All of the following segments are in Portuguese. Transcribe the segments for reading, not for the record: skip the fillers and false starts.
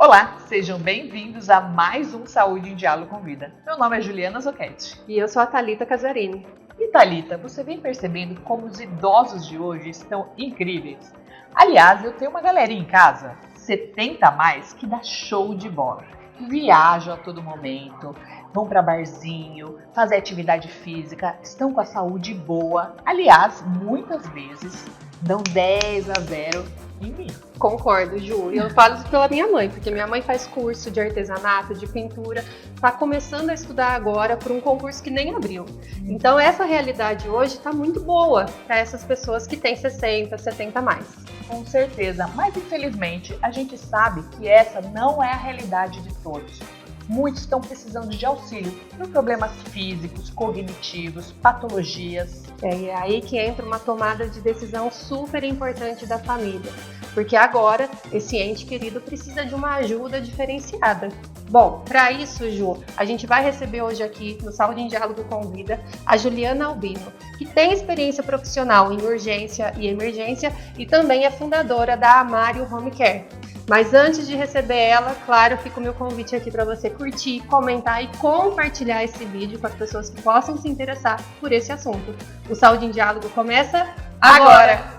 Olá, sejam bem-vindos a mais um Saúde em Diálogo com Vida. Meu nome é Juliana Zoquete. E eu sou a Thalita Casarini. E Thalita, você vem percebendo como os idosos de hoje estão incríveis? Aliás, eu tenho uma galerinha em casa, 70 a mais, que dá show de bola. Viajam a todo momento, vão para barzinho, fazem atividade física, estão com a saúde boa. Aliás, muitas vezes dão 10-0 em mim. Concordo, Ju. Eu falo isso pela minha mãe, porque minha mãe faz curso de artesanato, de pintura, está começando a estudar agora por um concurso que nem abriu. Então essa realidade hoje está muito boa para essas pessoas que têm 60, 70 a mais. Com certeza, mas infelizmente a gente sabe que essa não é a realidade de todos. Muitos estão precisando de auxílio por problemas físicos, cognitivos, patologias. E é aí que entra uma tomada de decisão super importante da família, porque agora esse ente querido precisa de uma ajuda diferenciada. Bom, para isso, Ju, a gente vai receber hoje aqui no Saúde em Diálogo com Vida a Juliana Albino, que tem experiência profissional em urgência e emergência e também é fundadora da Amário Home Care. Mas antes de receber ela, claro, fica o meu convite aqui para você curtir, comentar e compartilhar esse vídeo com as pessoas que possam se interessar por esse assunto. O Saúde em Diálogo começa agora!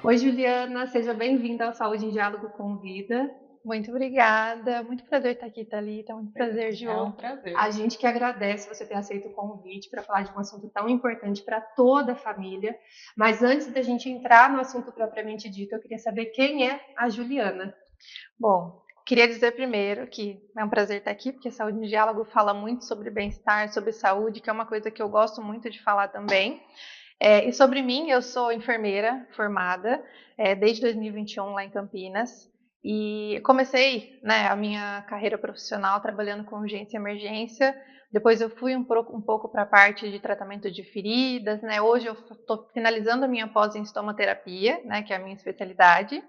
Oi, Juliana, seja bem-vinda ao Saúde em Diálogo com Vida. Muito obrigada, muito prazer estar aqui, Thalita, muito prazer, Ju. É um prazer. A gente que agradece você ter aceito o convite para falar de um assunto tão importante para toda a família. Mas antes da gente entrar no assunto propriamente dito, eu queria saber quem é a Juliana. Bom, queria dizer primeiro que é um prazer estar aqui, porque Saúde em Diálogo fala muito sobre bem-estar, sobre saúde, que é uma coisa que eu gosto muito de falar também. E sobre mim, eu sou enfermeira formada desde 2021 lá em Campinas. E comecei, a minha carreira profissional trabalhando com urgência e emergência. Depois eu fui um pouco para a parte de tratamento de feridas, Hoje eu estou finalizando a minha pós em estomaterapia, que é a minha especialidade.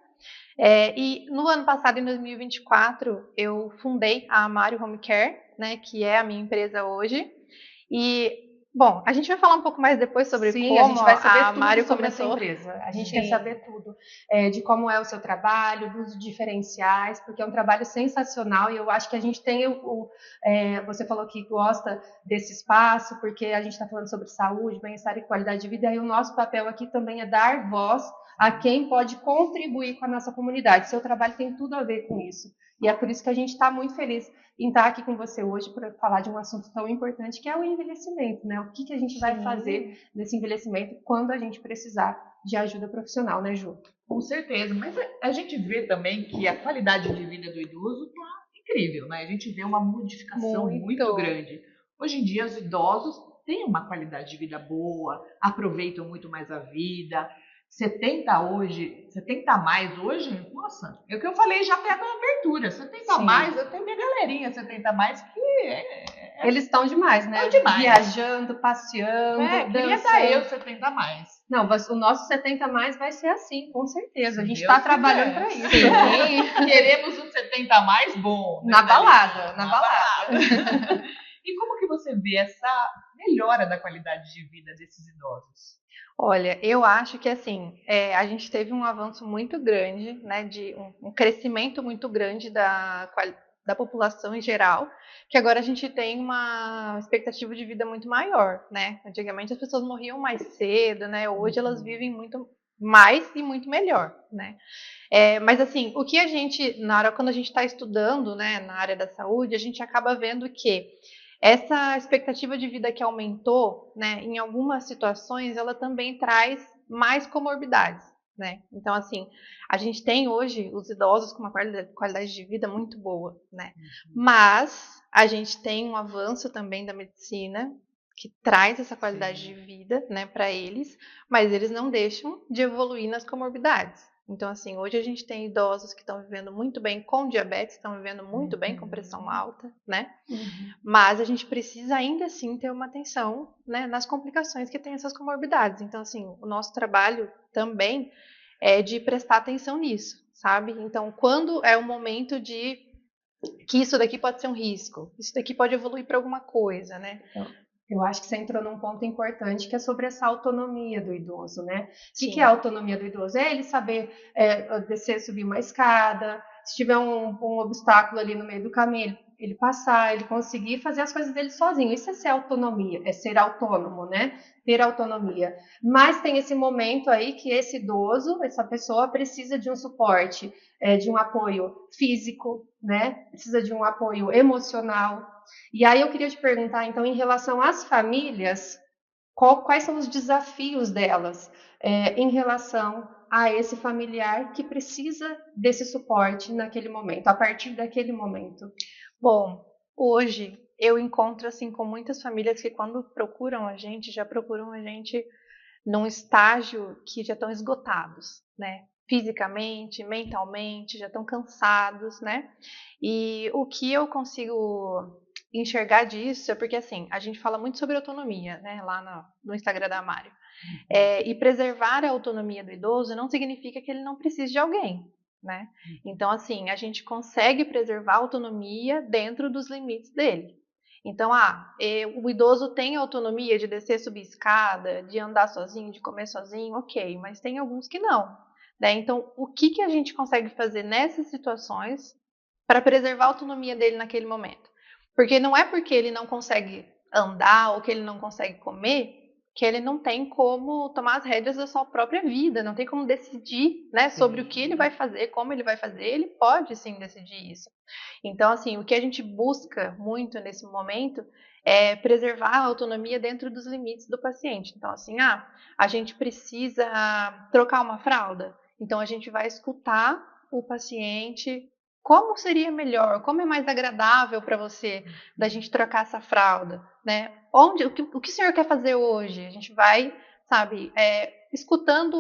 E no ano passado, em 2024, eu fundei a Amário Home Care, que é a minha empresa hoje. E bom, a gente vai falar um pouco mais depois sobre como a gente vai saber a tudo Amário sobre começou. essa empresa. A gente quer saber tudo de como é o seu trabalho, dos diferenciais, porque é um trabalho sensacional e eu acho que a gente tem você falou que gosta desse espaço, porque a gente está falando sobre saúde, bem-estar e qualidade de vida, e o nosso papel aqui também é dar voz a quem pode contribuir com a nossa comunidade. Seu trabalho tem tudo a ver com isso. E é por isso que a gente está muito feliz em estar aqui com você hoje para falar de um assunto tão importante que é o envelhecimento, O que a gente vai fazer nesse envelhecimento quando a gente precisar de ajuda profissional, Ju? Com certeza, mas a gente vê também que a qualidade de vida do idoso está incrível, A gente vê uma modificação muito grande. Hoje em dia, os idosos têm uma qualidade de vida boa, aproveitam muito mais a vida. 70 a mais hoje, nossa, é o que eu falei já até na abertura, 70 a mais, eu tenho minha galerinha 70 a mais que eles estão demais, Estão demais. Viajando, passeando, queria dançando. dar eu 70 a mais. Não, mas o nosso 70 a mais vai ser assim, com certeza. A gente Deus está trabalhando para isso. Sim. Queremos um 70 a mais bom. Na balada. E como que você vê essa melhora da qualidade de vida desses idosos? Olha, eu acho que assim, a gente teve um avanço muito grande, de um crescimento muito grande da população em geral, que agora a gente tem uma expectativa de vida muito maior, Antigamente as pessoas morriam mais cedo, Hoje elas vivem muito mais e muito melhor, Mas assim, o que a gente, quando a gente está estudando, na área da saúde, a gente acaba vendo que essa expectativa de vida que aumentou, em algumas situações, ela também traz mais comorbidades, Então, assim, a gente tem hoje os idosos com uma qualidade de vida muito boa, Mas a gente tem um avanço também da medicina que traz essa qualidade de vida, para eles, mas eles não deixam de evoluir nas comorbidades. Então, assim, hoje a gente tem idosos que estão vivendo muito bem com diabetes, estão vivendo muito bem com pressão alta, Mas a gente precisa ainda assim ter uma atenção, nas complicações que tem essas comorbidades. Então, assim, o nosso trabalho também é de prestar atenção nisso, sabe? Então, quando é o momento de que isso daqui pode ser um risco, isso daqui pode evoluir para alguma coisa, né? Eu acho que você entrou num ponto importante que é sobre essa autonomia do idoso, né? O que é Sim. a autonomia do idoso? É ele saber descer, subir uma escada, se tiver um obstáculo ali no meio do caminho, ele passar, ele conseguir fazer as coisas dele sozinho. Isso é ser autonomia, é ser autônomo, né? Ter autonomia. Mas tem esse momento aí que esse idoso, essa pessoa precisa de um suporte, de um apoio físico, né? Precisa de um apoio emocional. E aí eu queria te perguntar, então, em relação às famílias, quais são os desafios delas em relação a esse familiar que precisa desse suporte naquele momento, a partir daquele momento? Bom, hoje eu encontro assim com muitas famílias que quando procuram a gente, já procuram a gente num estágio que já estão esgotados, né? Fisicamente, mentalmente, já estão cansados, né? E o que eu consigo enxergar disso é porque, assim, a gente fala muito sobre autonomia, né? Lá no Instagram da Mário. E preservar a autonomia do idoso não significa que ele não precise de alguém, né? Então, assim, a gente consegue preservar a autonomia dentro dos limites dele. Então, o idoso tem autonomia de descer, subir escada, de andar sozinho, de comer sozinho, ok, mas tem alguns que não, né? Então, o que que a gente consegue fazer nessas situações para preservar a autonomia dele naquele momento? Porque não é porque ele não consegue andar ou que ele não consegue comer que ele não tem como tomar as rédeas da sua própria vida, não tem como decidir, né, sobre o que ele vai fazer, como ele vai fazer, ele pode sim decidir isso. Então, assim, o que a gente busca muito nesse momento é preservar a autonomia dentro dos limites do paciente. Então, assim, a gente precisa trocar uma fralda, então a gente vai escutar o paciente. Como seria melhor? Como é mais agradável para você da gente trocar essa fralda, né? O que o senhor quer fazer hoje? A gente vai, sabe, escutando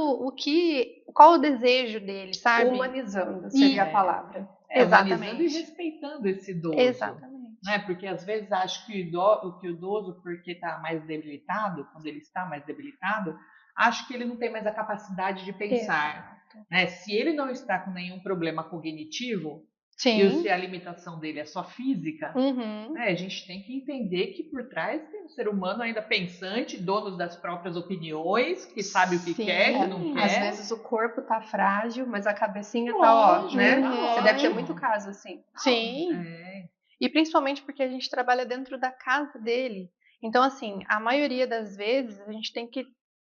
qual o desejo dele, sabe? Humanizando seria a palavra. Humanizando e Exatamente. respeitando esse idoso. Exatamente. Né? Porque às vezes acho que que o idoso, porque está mais debilitado, quando ele está mais debilitado, acho que ele não tem mais a capacidade de pensar. Né? Se ele não está com nenhum problema cognitivo, e se a limitação dele é só física, né, a gente tem que entender que por trás tem um ser humano ainda pensante, dono das próprias opiniões, que sabe o que quer, que não quer. Às vezes o corpo tá frágil, mas a cabecinha tá, né? Você deve ter muito caso assim. Sim. E principalmente porque a gente trabalha dentro da casa dele. Então, assim, a maioria das vezes a gente tem que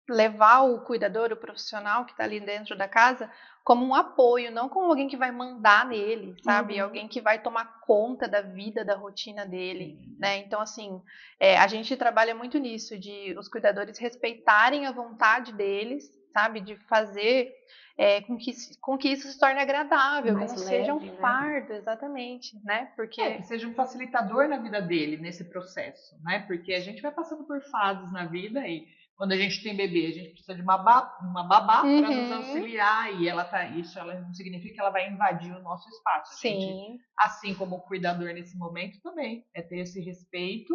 levar o cuidador, o profissional que está ali dentro da casa, como um apoio, não como alguém que vai mandar nele, sabe? Alguém que vai tomar conta da vida, da rotina dele, né? Então, assim, a gente trabalha muito nisso, de os cuidadores respeitarem a vontade deles, sabe? De fazer com que isso se torne agradável, mais que não leve, seja um fardo, exatamente, né? Porque que seja um facilitador na vida dele nesse processo, né? Porque a gente vai passando por fases na vida e quando a gente tem bebê, a gente precisa de uma babá para nos auxiliar e ela não significa que ela vai invadir o nosso espaço. A gente, assim como o cuidador nesse momento também, é ter esse respeito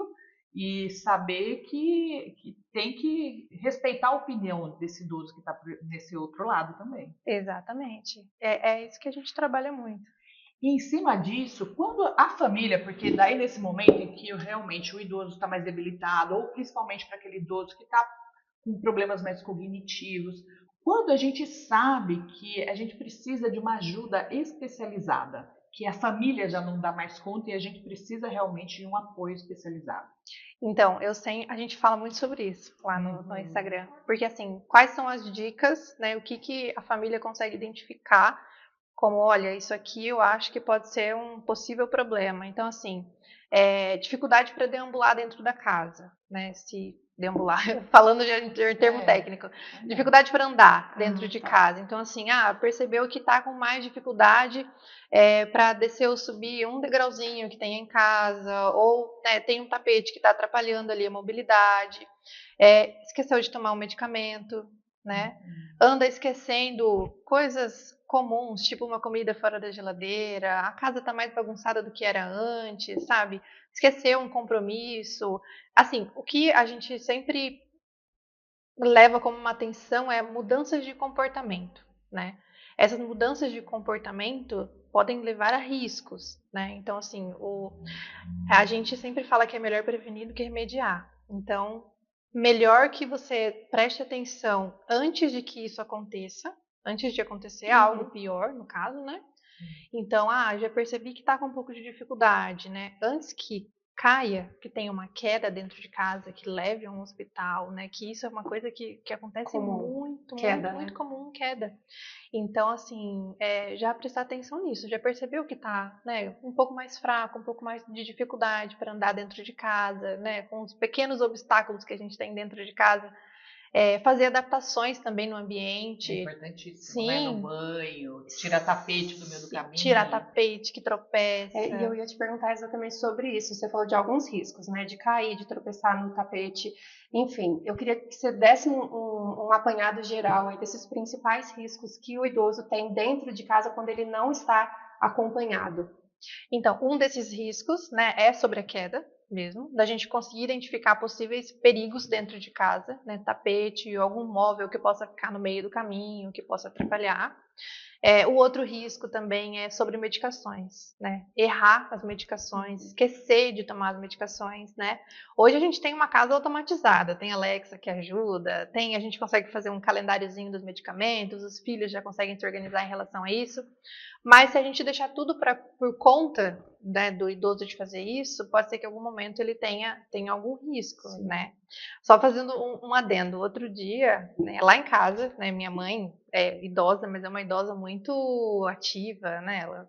e saber que tem que respeitar a opinião desse idoso que está nesse outro lado também. Exatamente. É isso que a gente trabalha muito. E em cima disso, quando a família, porque daí nesse momento em que realmente o idoso está mais debilitado, ou principalmente para aquele idoso que está com problemas mais cognitivos, quando a gente sabe que a gente precisa de uma ajuda especializada, que a família já não dá mais conta e a gente precisa realmente de um apoio especializado. Então, a gente fala muito sobre isso lá no Instagram, porque assim, quais são as dicas, né? O que a família consegue identificar como, olha, isso aqui eu acho que pode ser um possível problema. Então, assim, dificuldade para deambular dentro da casa, né? Se deambular, falando de termo técnico, dificuldade para andar dentro de casa. Então, assim, percebeu que está com mais dificuldade para descer ou subir um degrauzinho que tem em casa, ou tem um tapete que está atrapalhando ali a mobilidade, esqueceu de tomar um medicamento, né? Anda esquecendo coisas comuns, tipo uma comida fora da geladeira, a casa tá mais bagunçada do que era antes, sabe? Esqueceu um compromisso. Assim, o que a gente sempre leva como uma atenção é mudanças de comportamento, né? Essas mudanças de comportamento podem levar a riscos, né? Então, assim, a gente sempre fala que é melhor prevenir do que remediar. Então, melhor que você preste atenção antes de que isso aconteça, antes de acontecer algo pior, no caso, né? Então, já percebi que está com um pouco de dificuldade, né? Antes que caia, que tenha uma queda dentro de casa, que leve a um hospital, né? Que isso é uma coisa que acontece muito comum, queda. Então, assim, já prestar atenção nisso, já percebeu que está, né, um pouco mais fraco, um pouco mais de dificuldade para andar dentro de casa, né? Com os pequenos obstáculos que a gente tem dentro de casa. Fazer adaptações também no ambiente. É importantíssimo, né? No banho, tirar tapete do meio do caminho. Tirar tapete que tropeça. E eu ia te perguntar exatamente sobre isso. Você falou de alguns riscos, né? De cair, de tropeçar no tapete. Enfim, eu queria que você desse um apanhado geral aí desses principais riscos que o idoso tem dentro de casa quando ele não está acompanhado. Então, um desses riscos, né, é sobre a queda mesmo, da gente conseguir identificar possíveis perigos dentro de casa, né, tapete ou algum móvel que possa ficar no meio do caminho, que possa atrapalhar. O outro risco também é sobre medicações, né? Errar as medicações, esquecer de tomar as medicações, né? Hoje a gente tem uma casa automatizada, tem Alexa que ajuda, a gente consegue fazer um calendáriozinho dos medicamentos, os filhos já conseguem se organizar em relação a isso. Mas se a gente deixar tudo por conta, né, do idoso de fazer isso, pode ser que em algum momento ele tenha algum risco, né? Só fazendo um adendo, outro dia, né, lá em casa, né, minha mãe é idosa, mas é uma idosa muito ativa, né? Ela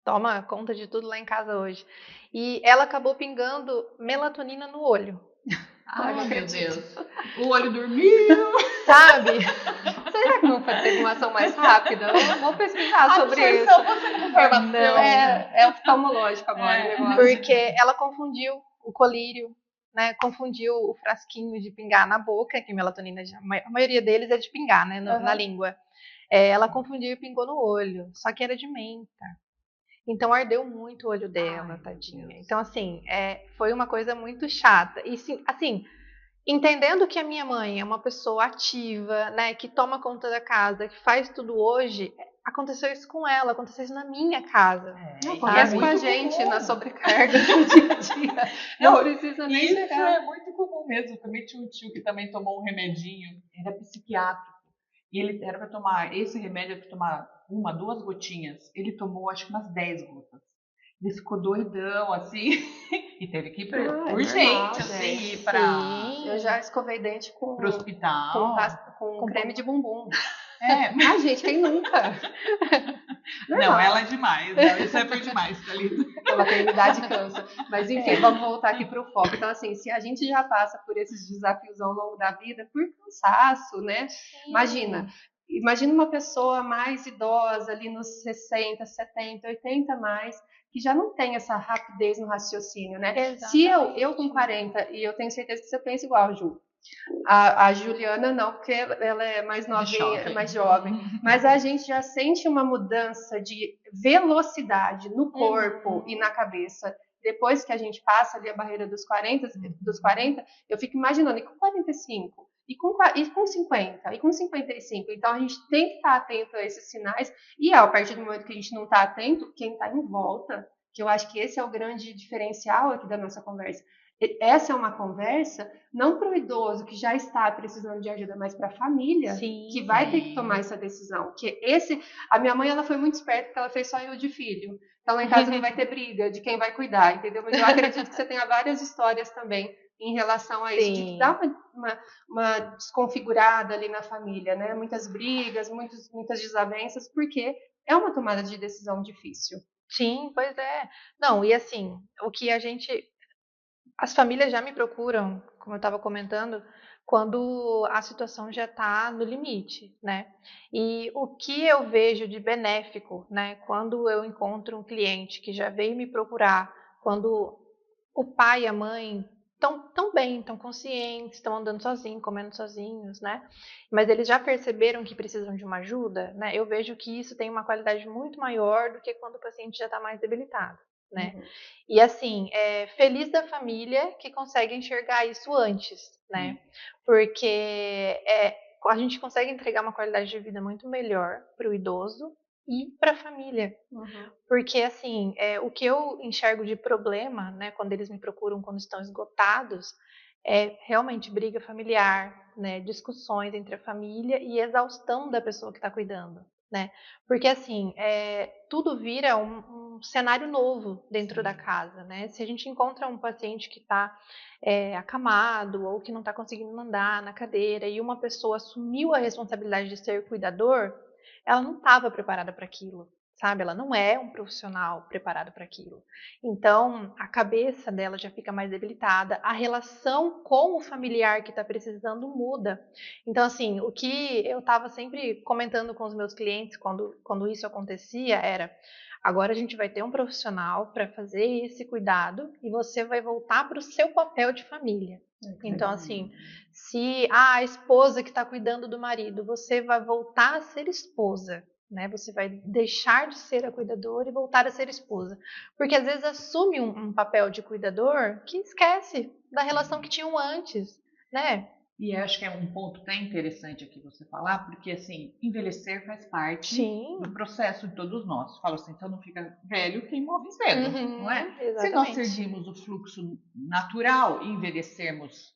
toma conta de tudo lá em casa hoje. E ela acabou pingando melatonina no olho. Ai, meu Deus. O olho dormiu. Sabe? Será que não teve uma ação mais rápida? Eu vou pesquisar sobre isso. Você não informação. É oftalmológico agora o negócio. Porque ela confundiu o colírio, né? Confundiu o frasquinho de pingar na boca, que melatonina, a maioria deles é de pingar, né? Na língua. Ela confundiu e pingou no olho, só que era de menta. Então ardeu muito o olho dela, tadinha. Então, assim, foi uma coisa muito chata. E assim, entendendo que a minha mãe é uma pessoa ativa, né, que toma conta da casa, que faz tudo hoje, aconteceu isso com ela, aconteceu isso na minha casa. Acontece com a gente na sobrecarga do dia a dia. Não precisa nem isso chegar. É muito comum mesmo. Eu também tinha um tio que também tomou um remedinho, era psiquiátrico. E ele era para tomar, esse remédio era para tomar 1, 2 gotinhas. Ele tomou acho que umas 10 gotas. Ele ficou doidão, assim, e teve que ir urgente, assim, ir para... Eu já escovei dente com o hospital. Com creme de bumbum. Gente, quem nunca? Não, ela é demais. Não, isso foi demais, Thalita. A maternidade cansa. Mas enfim, vamos voltar aqui para o foco. Então, assim, se a gente já passa por esses desafios ao longo da vida, por cansaço, né? Imagina uma pessoa mais idosa, ali nos 60, 70, 80 mais, que já não tem essa rapidez no raciocínio, né? Exatamente. Se eu com 40, e eu tenho certeza que você pensa igual, Ju. A Juliana não, porque ela é mais novinha, mais jovem. Mas a gente já sente uma mudança de velocidade no corpo e na cabeça. Depois que a gente passa ali a barreira dos 40, eu fico imaginando, e com 45? E com 50, e com 55. Então, a gente tem que estar atento a esses sinais. E a partir do momento que a gente não está atento, quem está em volta, que eu acho que esse é o grande diferencial aqui da nossa conversa. Essa é uma conversa não para o idoso que já está precisando de ajuda, mas para a família que vai ter que tomar essa decisão. A minha mãe ela foi muito esperta porque ela fez só eu de filho. Então lá em casa não vai ter briga de quem vai cuidar, entendeu? Mas eu acredito que você tenha várias histórias também em relação a isso, de dar uma desconfigurada ali na família, né? Muitas brigas, muitas desavenças, porque é uma tomada de decisão difícil. Sim, pois é. Não, e assim, as famílias já me procuram, como eu estava comentando, quando a situação já está no limite, né? E o que eu vejo de benéfico, né? Quando eu encontro um cliente que já veio me procurar, quando o pai e a mãe estão bem, estão conscientes, estão andando sozinhos, comendo sozinhos, né? Mas eles já perceberam que precisam de uma ajuda, né? Eu vejo que isso tem uma qualidade muito maior do que quando o paciente já está mais debilitado, né? E assim, feliz da família que consegue enxergar isso antes, né? Porque a gente consegue entregar uma qualidade de vida muito melhor para o idoso e para a família. Porque, assim, o que eu enxergo de problema, né, quando eles me procuram quando estão esgotados, é realmente briga familiar, né, discussões entre a família e exaustão da pessoa que está cuidando, né? Porque, assim, tudo vira um cenário novo dentro da casa, né? Se a gente encontra um paciente que está acamado ou que não está conseguindo andar na cadeira e uma pessoa assumiu a responsabilidade de ser cuidador, ela não estava preparada para aquilo, sabe? Ela não é um profissional preparado para aquilo. Então, a cabeça dela já fica mais debilitada, a relação com o familiar que está precisando muda. Então, assim, o que eu estava sempre comentando com os meus clientes quando isso acontecia era: agora a gente vai ter um profissional para fazer esse cuidado e você vai voltar para o seu papel de família. Então, assim, se a esposa que está cuidando do marido, você vai voltar a ser esposa, né? Você vai deixar de ser a cuidadora e voltar a ser esposa. Porque às vezes assume um papel de cuidador que esquece da relação que tinham antes, né? E eu acho que é um ponto até interessante aqui você falar, porque assim, envelhecer faz parte do processo de todos nós. Fala assim, então não fica velho quem morre cedo, não é? Exatamente. Se nós seguirmos o fluxo natural e envelhecermos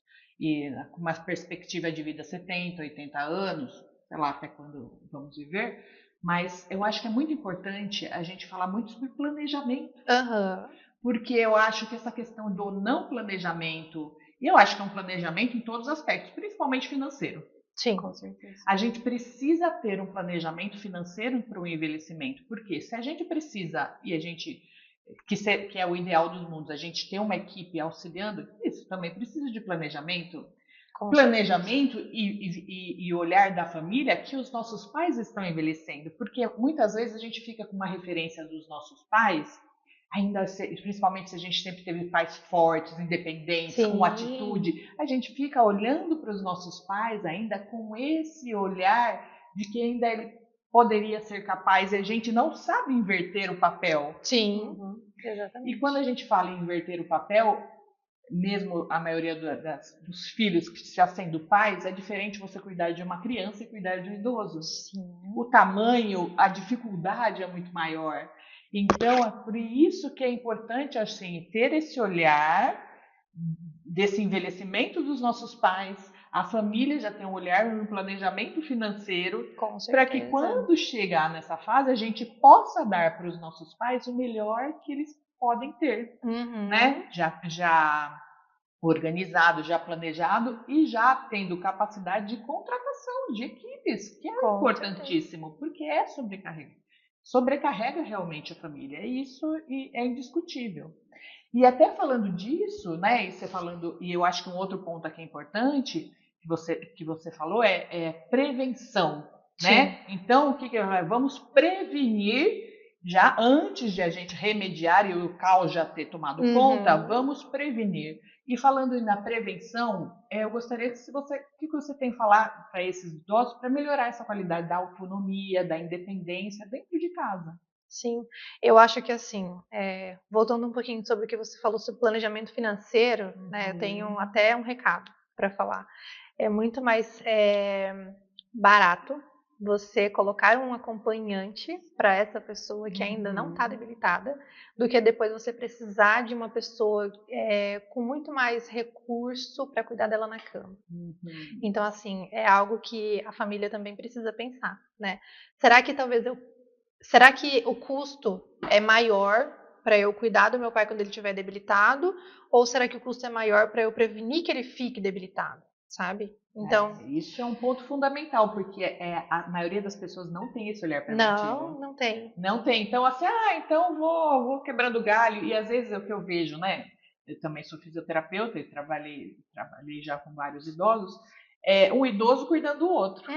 com uma perspectiva de vida 70, 80 anos, sei lá até quando vamos viver, mas eu acho que é muito importante a gente falar muito sobre planejamento. Porque eu acho que essa questão do não planejamento, e eu acho que é um planejamento em todos os aspectos, principalmente financeiro. Sim, com certeza. A gente precisa ter um planejamento financeiro para o envelhecimento, porque se a gente precisa, e a gente, que é o ideal dos mundos, a gente ter uma equipe auxiliando, isso também precisa de planejamento. Planejamento e olhar da família que os nossos pais estão envelhecendo, porque muitas vezes a gente fica com uma referência dos nossos pais, ainda principalmente se a gente sempre teve pais fortes, independentes, com atitude, a gente fica olhando para os nossos pais ainda com esse olhar de que ainda ele poderia ser capaz, e a gente não sabe inverter o papel. Sim, exatamente. E quando a gente fala em inverter o papel, mesmo a maioria dos filhos que já sendo pais, é diferente você cuidar de uma criança e cuidar de um idoso. Sim. O tamanho, a dificuldade é muito maior. Então, é por isso que é importante, assim, ter esse olhar desse envelhecimento dos nossos pais. A família já tem um olhar, um planejamento financeiro, para que quando chegar nessa fase, a gente possa dar para os nossos pais o melhor que eles podem ter, né? Já organizado, já planejado e já tendo capacidade de contratação de equipes, que é importantíssimo, porque é sobrecarrega. Sobrecarrega realmente a família, isso é indiscutível. E até falando disso, né, e eu acho que um outro ponto aqui importante que você falou é prevenção, né? Então, o que vamos prevenir já antes de a gente remediar e o caos já ter tomado conta, vamos prevenir. E falando na prevenção, eu gostaria que o que você tem a falar para esses idosos para melhorar essa qualidade da autonomia, da independência dentro de casa? Sim, eu acho que assim, voltando um pouquinho sobre o que você falou sobre planejamento financeiro, né, eu tenho até um recado para falar. É muito mais barato você colocar um acompanhante para essa pessoa que ainda não está debilitada, do que depois você precisar de uma pessoa com muito mais recurso para cuidar dela na cama. Então, assim, é algo que a família também precisa pensar, né? Será que o custo é maior para eu cuidar do meu pai quando ele estiver debilitado? Ou será que o custo é maior para eu prevenir que ele fique debilitado, sabe? Então, isso é um ponto fundamental, porque a maioria das pessoas não tem esse olhar preventivo. Não tem. Não tem. Então, assim, então vou quebrando galho. E às vezes é o que eu vejo, né? Eu também sou fisioterapeuta e trabalhei já com vários idosos. Um idoso cuidando do outro,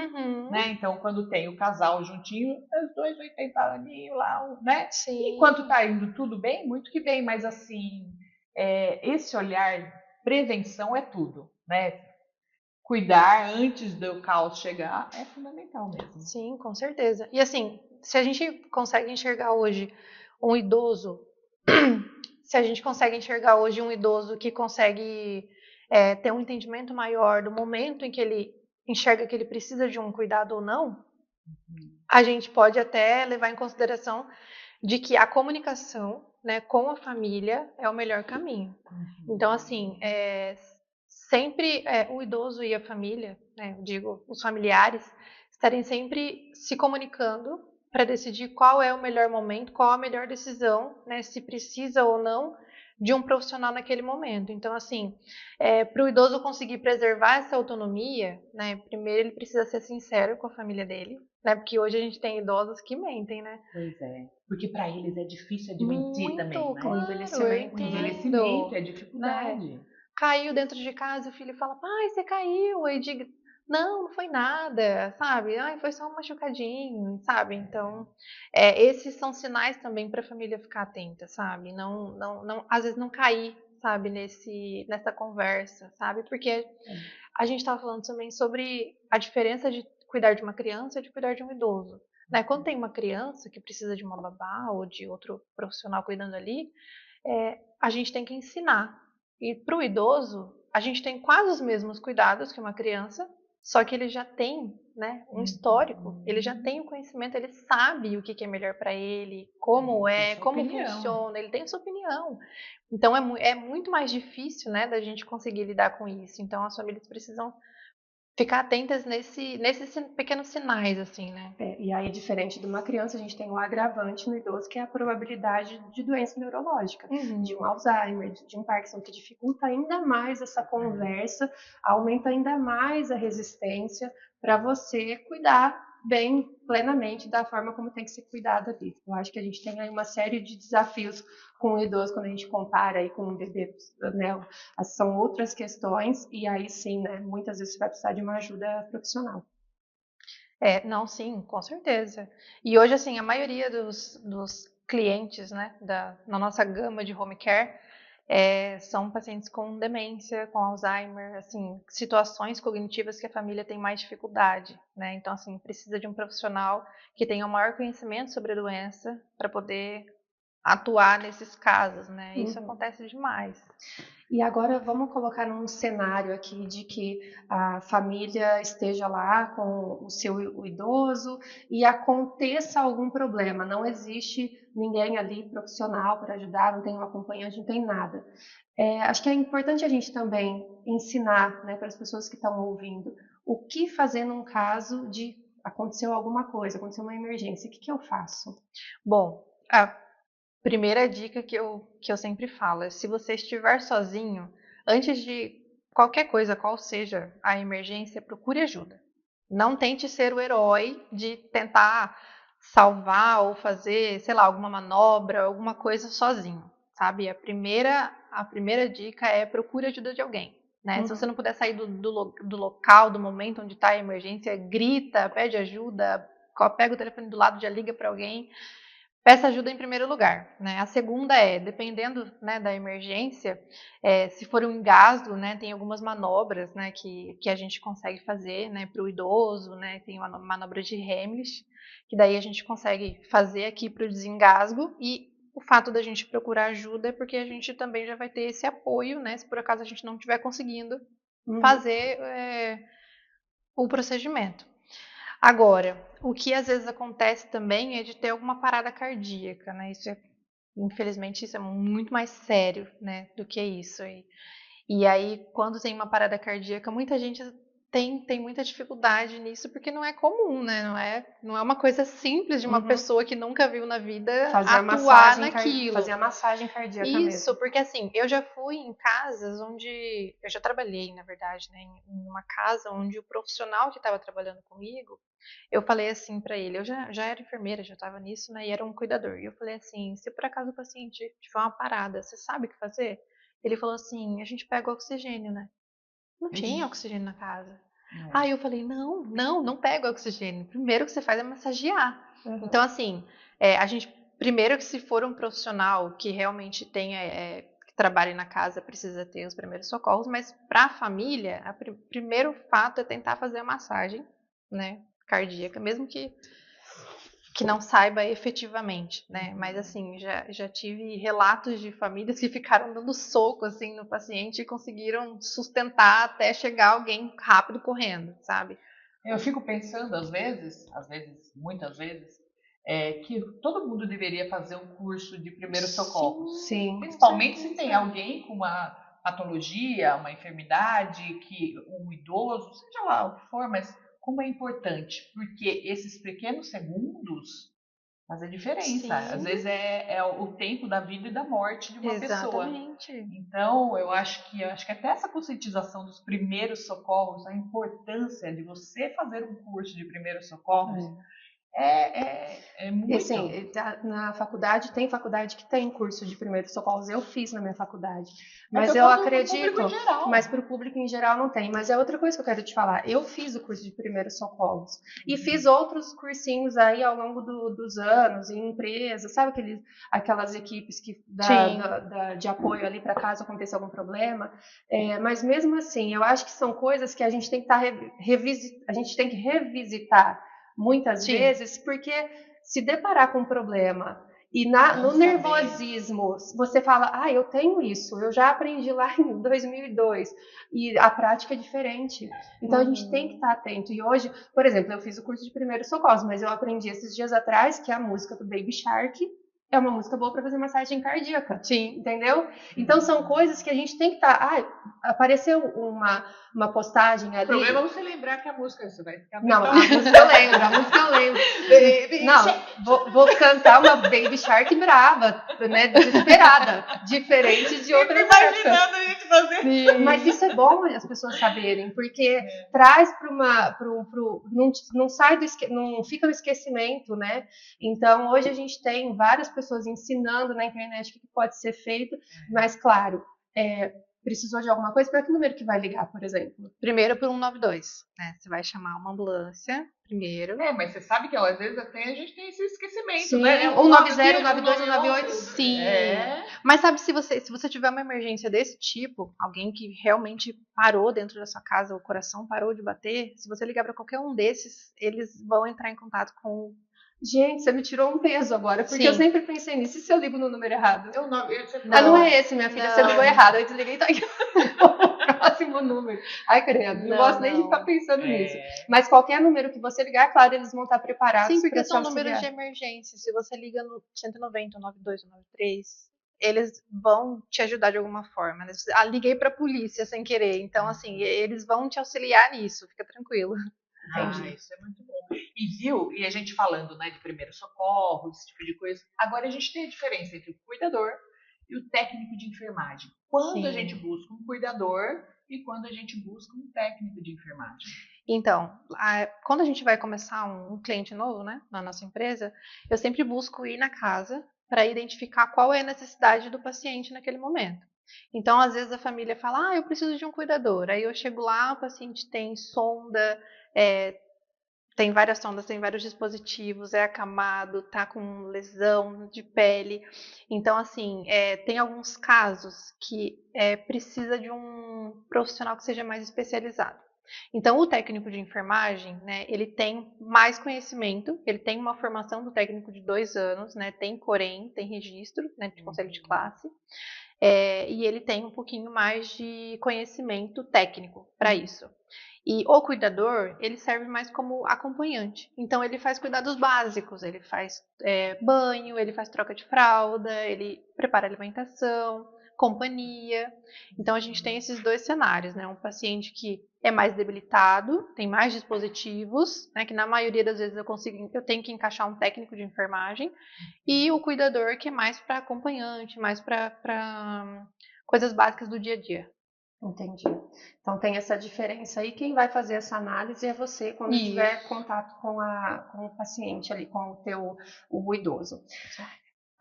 né? Então, quando tem o casal juntinho, os dois 80 aninhos lá, né? Sim. Enquanto tá indo tudo bem, muito que bem, mas assim, esse olhar, prevenção é tudo, né? Cuidar antes do caos chegar é fundamental mesmo. Sim, com certeza. E assim, se a gente consegue enxergar hoje um idoso, que consegue ter um entendimento maior do momento em que ele enxerga que ele precisa de um cuidado ou não, a gente pode até levar em consideração de que a comunicação, né, com a família é o melhor caminho. Então, assim, sempre o idoso e a família, né, eu digo, os familiares, estarem sempre se comunicando para decidir qual é o melhor momento, qual a melhor decisão, né, se precisa ou não de um profissional naquele momento. Então, assim, para o idoso conseguir preservar essa autonomia, né, primeiro ele precisa ser sincero com a família dele, né, porque hoje a gente tem idosos que mentem, né? Pois é. Porque para eles é difícil admitir também, Muito, né? O claro, eu envelhecimento, O né? envelhecimento entendo. é Né? dificuldade. Caiu dentro de casa, o filho fala, pai, você caiu. Aí diga, não, não foi nada, sabe? Ai, foi só um machucadinho, sabe? Então, esses são sinais também para a família ficar atenta, sabe? Não, às vezes não cair, sabe, nessa conversa, sabe? Porque a gente estava falando também sobre a diferença de cuidar de uma criança e de cuidar de um idoso. Né? Quando tem uma criança que precisa de uma babá ou de outro profissional cuidando ali, a gente tem que ensinar. E para o idoso, a gente tem quase os mesmos cuidados que uma criança, só que ele já tem, né, um histórico, ele já tem o conhecimento, ele sabe o que é melhor para ele, como Tem sua como opinião. funciona, ele tem a sua opinião. Então é muito mais difícil, né, da gente conseguir lidar com isso. Então as famílias precisam ficar atentas nesses pequenos sinais, assim, né? E aí, diferente de uma criança, a gente tem um agravante no idoso, que é a probabilidade de doença neurológica, de um Alzheimer, de um Parkinson, que dificulta ainda mais essa conversa, aumenta ainda mais a resistência para você cuidar bem, plenamente, da forma como tem que ser cuidado ali. Eu acho que a gente tem aí uma série de desafios com o idoso quando a gente compara aí com o bebê, né? São outras questões, e aí sim, né? Muitas vezes você vai precisar de uma ajuda profissional. Não, sim, com certeza. E hoje, assim, a maioria dos clientes, né, na nossa gama de home care, são pacientes com demência, com Alzheimer, assim, situações cognitivas que a família tem mais dificuldade, né? Então, assim, precisa de um profissional que tenha o maior conhecimento sobre a doença para poder atuar nesses casos, né? Isso acontece demais. E agora vamos colocar num cenário aqui de que a família esteja lá com o seu idoso e aconteça algum problema. Não existe ninguém ali profissional para ajudar, não tem um acompanhante, não tem nada. Acho que é importante a gente também ensinar, né, para as pessoas que estão ouvindo o que fazer num caso de aconteceu alguma coisa, aconteceu uma emergência. O que eu faço? Bom, a primeira dica que eu sempre falo é: se você estiver sozinho, antes de qualquer coisa, qual seja a emergência, procure ajuda. Não tente ser o herói de tentar salvar ou fazer, sei lá, alguma manobra, alguma coisa sozinho, sabe? A primeira dica é procure ajuda de alguém. Né? Se você não puder sair do local, do momento onde está a emergência, grita, pede ajuda, pega o telefone do lado, já liga para alguém. Peça ajuda em primeiro lugar, né? A segunda dependendo, né, da emergência, se for um engasgo, né, tem algumas manobras, né, que a gente consegue fazer, né, para o idoso, né, tem uma manobra de Heimlich, que daí a gente consegue fazer aqui para o desengasgo, e o fato da gente procurar ajuda é porque a gente também já vai ter esse apoio, né, se por acaso a gente não estiver conseguindo fazer o procedimento. Agora, o que às vezes acontece também é de ter alguma parada cardíaca, né? Infelizmente, isso é muito mais sério, né, do que isso. E aí, quando tem uma parada cardíaca, muita gente tem muita dificuldade nisso, porque não é comum, né? Não é uma coisa simples de uma pessoa que nunca viu na vida atuar naquilo. Fazer a massagem cardíaca Isso, mesmo. porque assim, eu já fui em casas onde. Eu já trabalhei, na verdade, né? Em uma casa onde o profissional que estava trabalhando comigo, eu falei assim pra ele, eu já era enfermeira, já estava nisso, né? E era um cuidador. E eu falei assim: se por acaso o paciente tiver uma parada, você sabe o que fazer? Ele falou assim: a gente pega o oxigênio, né? Não tinha oxigênio na casa. Aí eu falei: não pega o oxigênio. Primeiro que você faz é massagear. Então, assim, a gente, primeiro que se for um profissional que realmente tenha, que trabalhe na casa, precisa ter os primeiros socorros, mas para a família, o primeiro fato é tentar fazer a massagem, né, cardíaca, mesmo que não saiba efetivamente, né? Mas assim, já tive relatos de famílias que ficaram dando soco assim no paciente e conseguiram sustentar até chegar alguém rápido correndo, sabe? Eu fico pensando, muitas vezes, que todo mundo deveria fazer um curso de primeiros socorros. Sim. Principalmente se tem alguém com uma patologia, uma enfermidade, um idoso, seja lá o que for, mas como é importante, porque esses pequenos segundos fazem diferença. Às Sim, vezes é o tempo da vida e da morte de uma pessoa. exatamente. Então, eu acho que até essa conscientização dos primeiros socorros, a importância de você fazer um curso de primeiros socorros, é E muito. assim, na faculdade, tem faculdade que tem curso de primeiros socorros. Eu fiz na minha faculdade. Mas eu acredito, Público geral. mas para o público em geral não tem. Mas é outra coisa que eu quero te falar. Eu fiz o curso de primeiros socorros. E fiz outros cursinhos aí ao longo dos anos, em empresas, sabe aquelas equipes Sim. de apoio ali para caso aconteça algum problema. Mas mesmo assim, eu acho que são coisas que a gente tem que a gente tem que revisitar muitas Sim. vezes, porque se deparar com um problema e no nervosismo você fala, eu tenho isso, eu já aprendi lá em 2002 e a prática é diferente. Então a gente tem que estar atento. E hoje, por exemplo, eu fiz o curso de primeiros socorros, mas eu aprendi esses dias atrás que a música do Baby Shark é uma música boa para fazer massagem cardíaca. Sim. Entendeu? Então são coisas que a gente tem que estar. Apareceu uma postagem ali. O problema é você lembrar que a música você vai ficar. Não, a música eu lembro. Não, vou cantar uma Baby Shark brava, né? Desesperada. Diferente de outras imaginando a gente fazer. Mas isso é bom as pessoas saberem, porque traz não sai não fica no esquecimento, né? Então hoje a gente tem várias pessoas ensinando na internet o que pode ser feito, mas claro, precisou de alguma coisa, para que número que vai ligar, por exemplo? Primeiro por 192, né? Você vai chamar uma ambulância primeiro. Mas você sabe que às vezes até a gente tem esse esquecimento, Sim, né? 190, 192, 198. Sim. Mas sabe, se você tiver uma emergência desse tipo, alguém que realmente parou dentro da sua casa, o coração parou de bater, se você ligar para qualquer um desses, eles vão entrar em contato com. Gente, você me tirou um peso agora, porque Sim. eu sempre pensei nisso. E se eu ligo no número errado? Não é esse, minha filha. Você ligou errado. Eu desliguei e tá aqui o próximo número. Ai, credo. Não gosto nem de ficar pensando nisso. Mas qualquer número que você ligar, claro, eles vão estar preparados. Sim, porque são auxiliar. números de emergência. Se você liga no 190, 92, 93, eles vão te ajudar de alguma forma. Né? Liguei pra polícia sem querer. Então, assim, eles vão te auxiliar nisso. Fica tranquilo. Entendi. Isso é muito bom. E a gente falando, né, de primeiro socorro, esse tipo de coisa. Agora a gente tem a diferença entre o cuidador e o técnico de enfermagem. Quando a gente busca um cuidador e quando a gente busca um técnico de enfermagem. Então, quando a gente vai começar um cliente novo, né, na nossa empresa, eu sempre busco ir na casa para identificar qual é a necessidade do paciente naquele momento. Então, às vezes a família fala, eu preciso de um cuidador. Aí eu chego lá, o paciente tem sonda, tem várias sondas, tem vários dispositivos, é acamado, tá com lesão de pele. Então, assim, tem alguns casos que precisa de um profissional que seja mais especializado. Então, o técnico de enfermagem, né, ele tem mais conhecimento, ele tem uma formação do técnico de 2 anos, né, tem Corém, tem registro, né, de conselho de classe, e ele tem um pouquinho mais de conhecimento técnico para isso. E o cuidador, ele serve mais como acompanhante. Então, ele faz cuidados básicos, ele faz banho, ele faz troca de fralda, ele prepara alimentação, companhia. Então, a gente tem esses dois cenários, né? Um paciente que é mais debilitado, tem mais dispositivos, né? Que na maioria das vezes eu tenho que encaixar um técnico de enfermagem. E o cuidador, que é mais para acompanhante, mais para coisas básicas do dia a dia. Entendi. Então tem essa diferença aí. Quem vai fazer essa análise é você quando tiver contato com o paciente ali, com o idoso.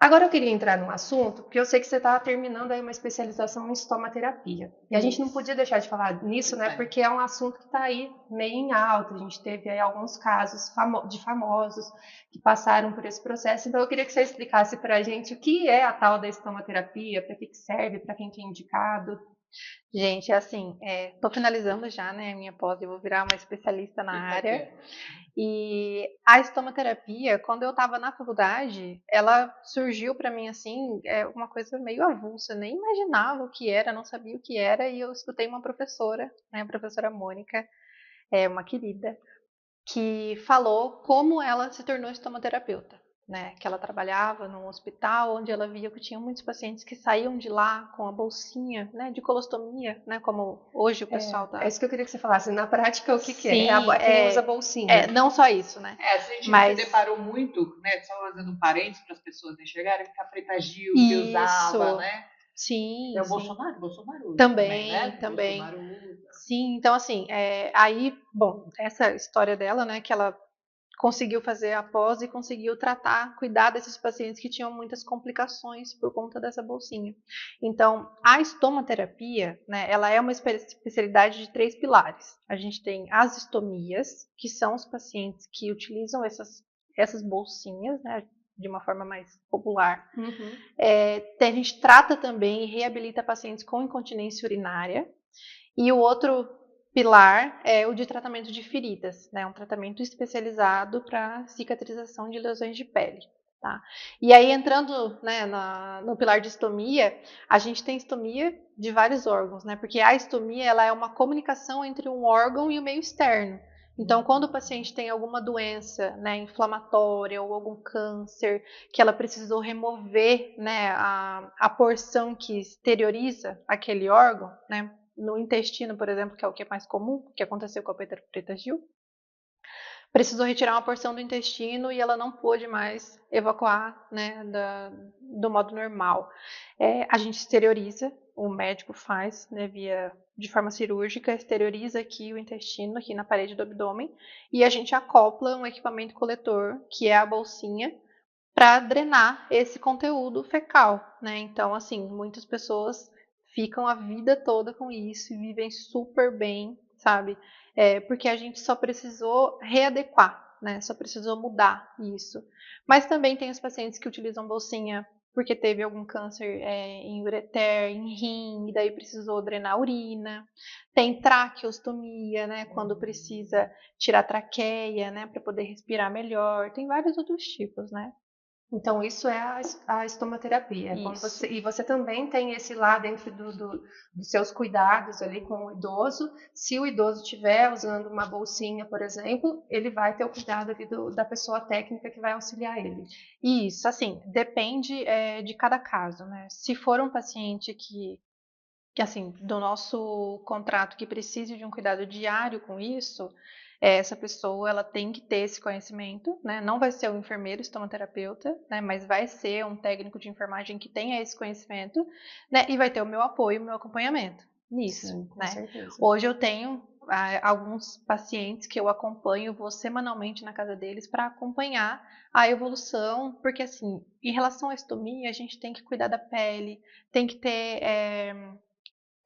Agora eu queria entrar num assunto, porque eu sei que você está terminando aí uma especialização em estomaterapia. E a gente não podia deixar de falar nisso, né? Porque é um assunto que está aí meio em alta. A gente teve aí alguns casos de famosos que passaram por esse processo. Então eu queria que você explicasse para a gente o que é a tal da estomaterapia, para que serve, para quem que é indicado. Gente, assim, tô finalizando já, né, a minha pós, eu vou virar uma especialista na área. E a estomaterapia, quando eu estava na faculdade, ela surgiu para mim assim, uma coisa meio avulsa, nem imaginava o que era, não sabia o que era, e eu escutei uma professora, né, a professora Mônica, uma querida, que falou como ela se tornou estomaterapeuta. Né, que ela trabalhava num hospital onde ela via que tinha muitos pacientes que saíam de lá com a bolsinha, né, de colostomia, né, como hoje o pessoal É isso que eu queria que você falasse. Na prática, o que Sim, é? Quem usa bolsinha. não só isso, né? A gente Mas se deparou muito, né? Só fazendo um parênteses para as pessoas enxergarem, que a Preta Gil que usava, isso, né? sim, É o sim. Bolsonaro usa também, Também, né? também. Bolsonaro usa. Sim, então assim, aí, bom, essa história dela, né, que ela conseguiu fazer a pós e conseguiu tratar, cuidar desses pacientes que tinham muitas complicações por conta dessa bolsinha. Então, a estomaterapia, né, ela é uma especialidade de 3 pilares. A gente tem as estomias, que são os pacientes que utilizam essas bolsinhas, né, de uma forma mais popular. Uhum. A gente trata também e reabilita pacientes com incontinência urinária. E o outro pilar é o de tratamento de feridas, né? Um tratamento especializado para cicatrização de lesões de pele. Tá? E aí, entrando, né, no pilar de estomia, a gente tem estomia de vários órgãos, né? Porque a estomia ela é uma comunicação entre um órgão e o meio externo. Então, quando o paciente tem alguma doença, né, inflamatória ou algum câncer, que ela precisou remover, né, a porção que exterioriza aquele órgão, né, no intestino, por exemplo, que é o que é mais comum, que aconteceu com a Preta Gil, precisou retirar uma porção do intestino e ela não pôde mais evacuar, né, do modo normal. A gente exterioriza, o médico faz, né, de forma cirúrgica, exterioriza aqui o intestino, aqui na parede do abdômen, e a gente acopla um equipamento coletor, que é a bolsinha, para drenar esse conteúdo fecal, né? Então, assim, muitas pessoas ficam a vida toda com isso e vivem super bem, sabe? Porque a gente só precisou readequar, né? Só precisou mudar isso. Mas também tem os pacientes que utilizam bolsinha porque teve algum câncer em ureter, em rim, e daí precisou drenar a urina. Tem traqueostomia, né? Quando precisa tirar traqueia, né? Para poder respirar melhor. Tem vários outros tipos, né? Então, isso é a estomaterapia. E você também tem esse lá dentro dos seus cuidados ali com o idoso. Se o idoso estiver usando uma bolsinha, por exemplo, ele vai ter o cuidado ali da pessoa técnica que vai auxiliar ele. Isso, assim, depende de cada caso, né? Se for um paciente que assim, do nosso contrato que precise de um cuidado diário com isso, essa pessoa ela tem que ter esse conhecimento, né? Não vai ser um enfermeiro estomaterapeuta, né? Mas vai ser um técnico de enfermagem que tenha esse conhecimento, né? E vai ter o meu apoio, o meu acompanhamento nisso, Sim, com né? certeza. Hoje eu tenho alguns pacientes que eu acompanho, vou semanalmente na casa deles para acompanhar a evolução, porque assim, em relação à estomia, a gente tem que cuidar da pele, tem que ter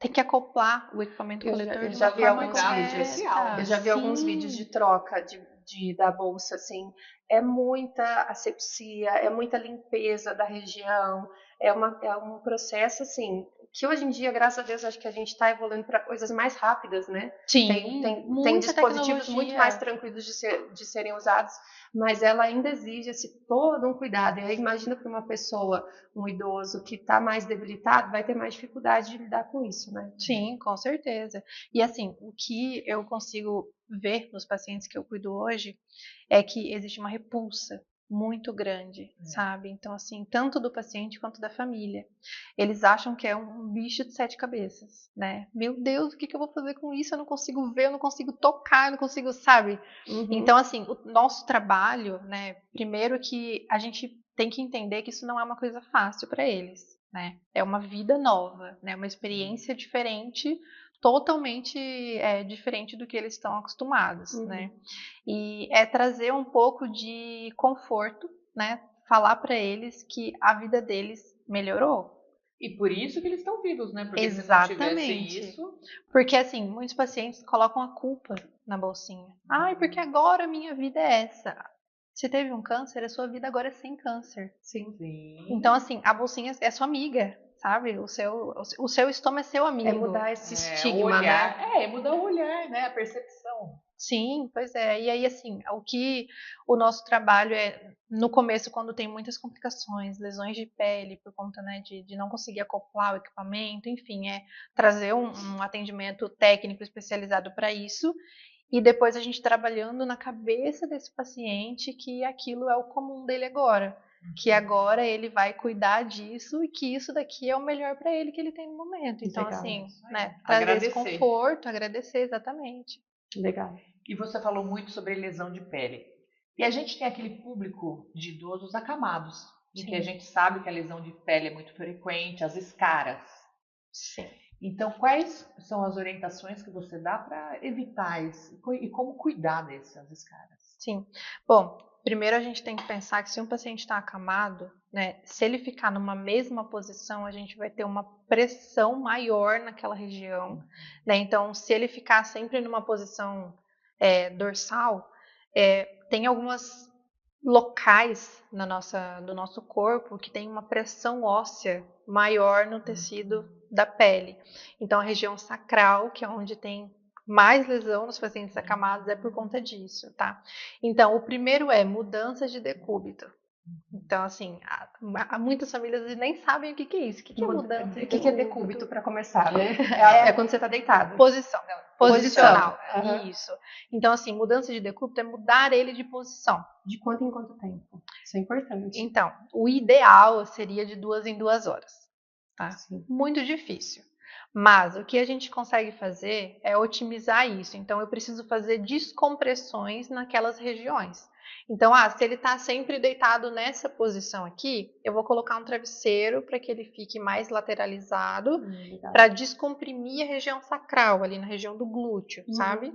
tem que acoplar o equipamento coletor de uma forma correta. Eu já vi alguns vídeos de troca da bolsa, assim. É muita asepsia, é muita limpeza da região. É um processo, assim, que hoje em dia, graças a Deus, acho que a gente está evoluindo para coisas mais rápidas, né? Sim, Tem muita dispositivos muito mais tecnologia. tranquilos de serem usados, mas ela ainda exige todo um cuidado. E aí, imagina para uma pessoa, um idoso que está mais debilitado, vai ter mais dificuldade de lidar com isso, né? Sim, com certeza. E assim, o que eu consigo ver nos pacientes que eu cuido hoje é que existe uma repulsa muito grande, sabe? Então, assim, tanto do paciente quanto da família. Eles acham que é um bicho de 7 cabeças, né? Meu Deus, o que eu vou fazer com isso? Eu não consigo ver, eu não consigo tocar, eu não consigo, sabe? Então, assim, o nosso trabalho, né? Primeiro que a gente tem que entender que isso não é uma coisa fácil para eles, né? É uma vida nova, né? Uma experiência diferente, totalmente diferente do que eles estão acostumados, né? E é trazer um pouco de conforto, né? Falar para eles que a vida deles melhorou. E por isso que eles estão vivos, né? Porque Exatamente. se não tivessem isso. Porque assim, muitos pacientes colocam a culpa na bolsinha. Ai, porque agora a minha vida é essa. Se teve um câncer, a sua vida agora é sem câncer. Sim. Então, assim, a bolsinha é sua amiga, sabe? O seu estômago é seu amigo. É mudar esse estigma, olhar, né? É mudar o olhar, né? A percepção. Sim, pois é. E aí, assim, o que o nosso trabalho é, no começo, quando tem muitas complicações, lesões de pele, por conta, né, de não conseguir acoplar o equipamento, enfim, é trazer um atendimento técnico especializado para isso. e depois a gente trabalhando na cabeça desse paciente que aquilo é o comum dele agora. Que agora ele vai cuidar disso e que isso daqui é o melhor para ele que ele tem no momento. Então, Legal. assim, né, trazer esse conforto, agradecer, exatamente. Legal. E você falou muito sobre lesão de pele. E a gente tem aquele público de idosos acamados, em que a gente sabe que a lesão de pele é muito frequente, as escaras. Sim. Então, quais são as orientações que você dá para evitar isso e como cuidar dessas escaras? Sim. Bom, primeiro a gente tem que pensar que se um paciente está acamado, né, se ele ficar numa mesma posição, a gente vai ter uma pressão maior naquela região, né? Então, se ele ficar sempre numa posição dorsal, tem algumas locais do nosso corpo que tem uma pressão óssea maior no tecido da pele. Então, a região sacral, que é onde tem mais lesão nos pacientes acamados, é por conta disso, tá? Então, o primeiro é mudança de decúbito. Então, assim, muitas famílias nem sabem o que é isso. O que é mudança? O que é decúbito para começar, né? É quando você está deitado. Posição. Posicional. Uhum. Isso. Então, assim, mudança de decúbito é mudar ele de posição. De quanto em quanto tempo? Isso é importante. Então, o ideal seria de 2 em 2 horas. Tá? Sim. Muito difícil. Mas o que a gente consegue fazer é otimizar isso. Então, eu preciso fazer descompressões naquelas regiões. Então, se ele está sempre deitado nessa posição aqui, eu vou colocar um travesseiro para que ele fique mais lateralizado, para descomprimir a região sacral, ali na região do glúteo, sabe?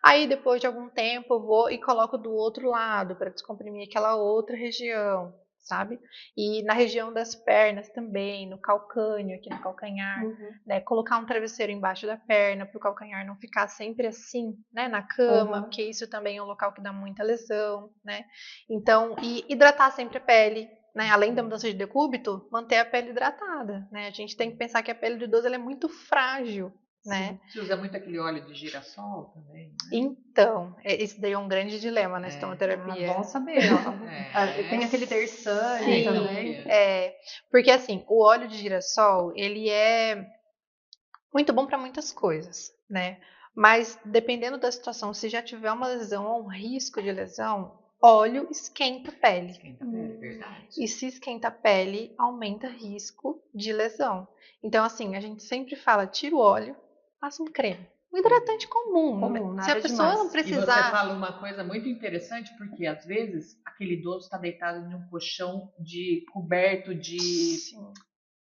Aí, depois de algum tempo, eu vou e coloco do outro lado, para descomprimir aquela outra região, sabe? E na região das pernas também, no calcânio, aqui no calcanhar, né? Colocar um travesseiro embaixo da perna para o calcanhar não ficar sempre assim, né? Na cama, porque isso também é um local que dá muita lesão, né? Então, e hidratar sempre a pele, né? Além da mudança de decúbito, manter a pele hidratada, né? A gente tem que pensar que a pele do idoso ela é muito frágil, né? Se usa muito aquele óleo de girassol também, né? Então, esse daí é um grande dilema na estomoterapia. Bom saber, ó. Tem aquele Tersane também. Porque assim, o óleo de girassol, ele é muito bom para muitas coisas, né? Mas dependendo da situação, se já tiver uma lesão ou um risco de lesão, óleo esquenta a pele. Esquenta a pele, verdade. E se esquenta a pele, aumenta o risco de lesão. Então, assim, a gente sempre fala, tira o óleo, passa um creme. Um hidratante comum. Se a pessoa não precisar... E você fala uma coisa muito interessante, porque às vezes aquele idoso está deitado em um colchão coberto de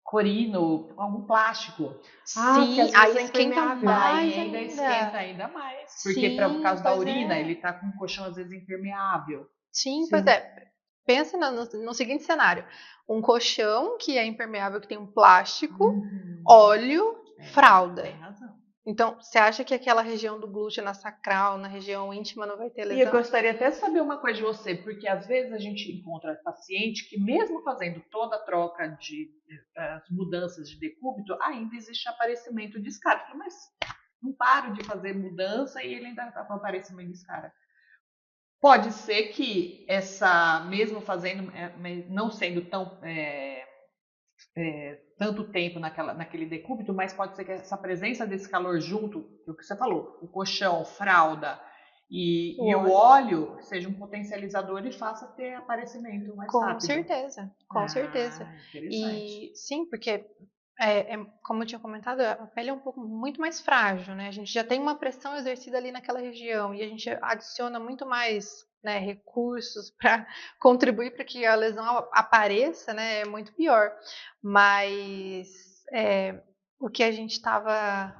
corino, algum plástico. Sim, aí esquenta mais aí ainda esquenta ainda mais. Porque por causa da urina, ele está com um colchão às vezes impermeável. Sim, pois é. Pensa no seguinte cenário. Um colchão que é impermeável, que tem um plástico, óleo, fralda. Tem razão. Então, você acha que aquela região do glúteo, na sacral, na região íntima, não vai ter lesão? E eu gostaria até de saber uma coisa de você, porque às vezes a gente encontra paciente que mesmo fazendo toda a troca de mudanças de decúbito, ainda existe aparecimento de escara. Mas não paro de fazer mudança e ele ainda está com aparecimento de escara. Pode ser que mesmo fazendo, não sendo tão... tanto tempo naquele decúbito, mas pode ser que essa presença desse calor junto, o que você falou, o colchão, fralda e o óleo seja um potencializador e faça ter aparecimento mais rápido. Com certeza. E sim, porque como eu tinha comentado, a pele é muito mais frágil, né? A gente já tem uma pressão exercida ali naquela região e a gente adiciona muito mais, né, recursos para contribuir para que a lesão apareça, né? É muito pior. Mas o que a gente estava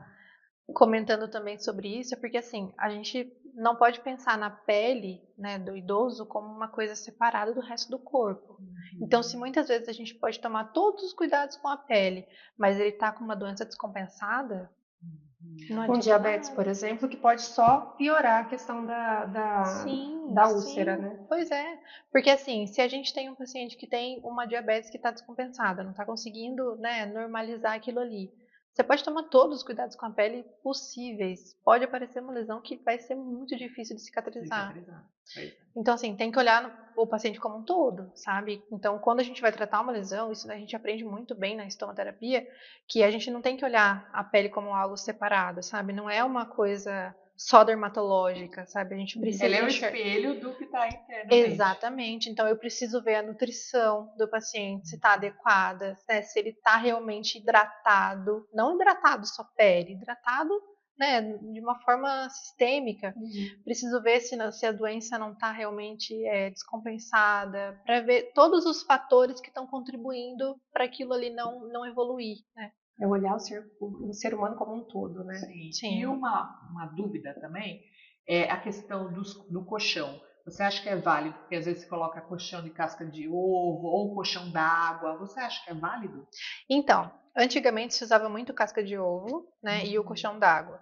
comentando também sobre isso é porque assim, a gente não pode pensar na pele, né, do idoso como uma coisa separada do resto do corpo. Então, se muitas vezes a gente pode tomar todos os cuidados com a pele, mas ele está com uma doença descompensada, com diabetes, por exemplo, que pode só piorar a questão da úlcera, né? Pois é, porque assim, se a gente tem um paciente que tem uma diabetes que está descompensada, não está conseguindo, né, normalizar aquilo ali, você pode tomar todos os cuidados com a pele possíveis. Pode aparecer uma lesão que vai ser muito difícil de cicatrizar. Então, assim, tem que olhar o paciente como um todo, sabe? Então, quando a gente vai tratar uma lesão, isso a gente aprende muito bem na estomoterapia, que a gente não tem que olhar a pele como algo separado, sabe? Não é uma coisa só dermatológica, sabe? A gente precisa Ele é o espelho do que está internamente. Exatamente. Então, eu preciso ver a nutrição do paciente, se está adequada, né? Se ele está realmente hidratado, não hidratado só pele, hidratado, né, de uma forma sistêmica. Preciso ver se a doença não está realmente descompensada, para ver todos os fatores que estão contribuindo para aquilo ali não evoluir, né? É olhar o ser humano como um todo, né? Sim. E uma dúvida também é a questão do colchão. Você acha que é válido? Porque às vezes você coloca colchão de casca de ovo ou colchão d'água. Você acha que é válido? Então, antigamente se usava muito casca de ovo, né, e o colchão d'água.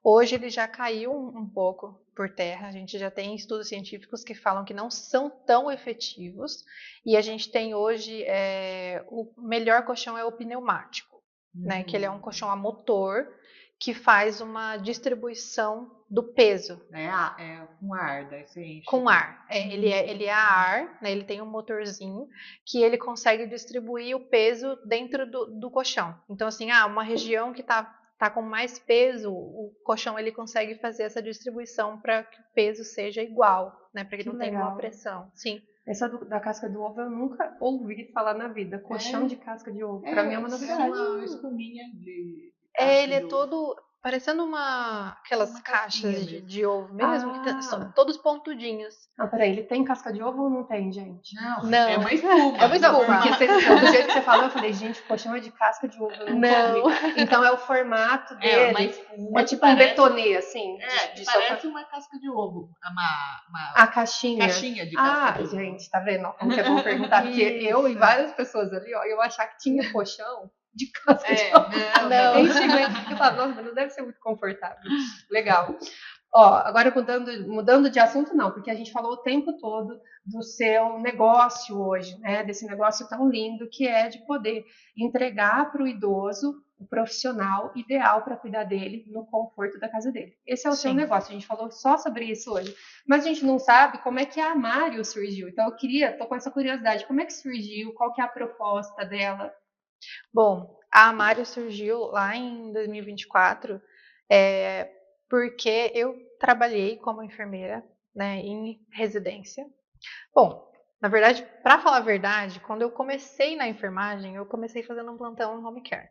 Hoje ele já caiu um pouco por terra. A gente já tem estudos científicos que falam que não são tão efetivos. E a gente tem hoje o melhor colchão é o pneumático, né, que ele é um colchão a motor que faz uma distribuição do peso. É com ar, daí você enche. Com ar. Ele é a ar, né? Ele tem um motorzinho que ele consegue distribuir o peso dentro do colchão. Então, assim, uma região que tá com mais peso, o colchão ele consegue fazer essa distribuição para que o peso seja igual, né? Para que não tenha uma pressão. Sim. Essa da casca de ovo eu nunca ouvi falar na vida. Colchão de casca de ovo. Para mim é uma novidade. É uma espuminha de ele é todo parecendo aquelas caixas de ovo mesmo, que são todos pontudinhos. Peraí, ele tem casca de ovo ou não tem, gente? Não. É uma espuma. É uma espuma. Porque do jeito que você falou, eu falei, gente, colchão é de casca de ovo. Eu não. Então é o formato dele. É uma espuma. É tipo um betonê, assim. Parece uma casca de ovo. A caixinha. Caixinha de casca de ovo. Gente, tá vendo? Como que é bom perguntar? Porque eu e várias pessoas ali, ó, eu achar que tinha colchão de casca de ovo. Não. Eu falo, nossa, mas não deve ser muito confortável. Legal. Ó, agora mudando de assunto, não, porque a gente falou o tempo todo do seu negócio hoje, né? Desse negócio tão lindo que é de poder entregar para o idoso o profissional ideal para cuidar dele no conforto da casa dele. Esse é o seu negócio. A gente falou só sobre isso hoje, mas a gente não sabe como é que a Mário surgiu. Então eu tô com essa curiosidade. Como é que surgiu? Qual que é a proposta dela? Bom, a Mário surgiu lá em 2024, porque eu trabalhei como enfermeira, né, em residência. Bom, na verdade, para falar a verdade, quando eu comecei na enfermagem, eu comecei fazendo um plantão em home care.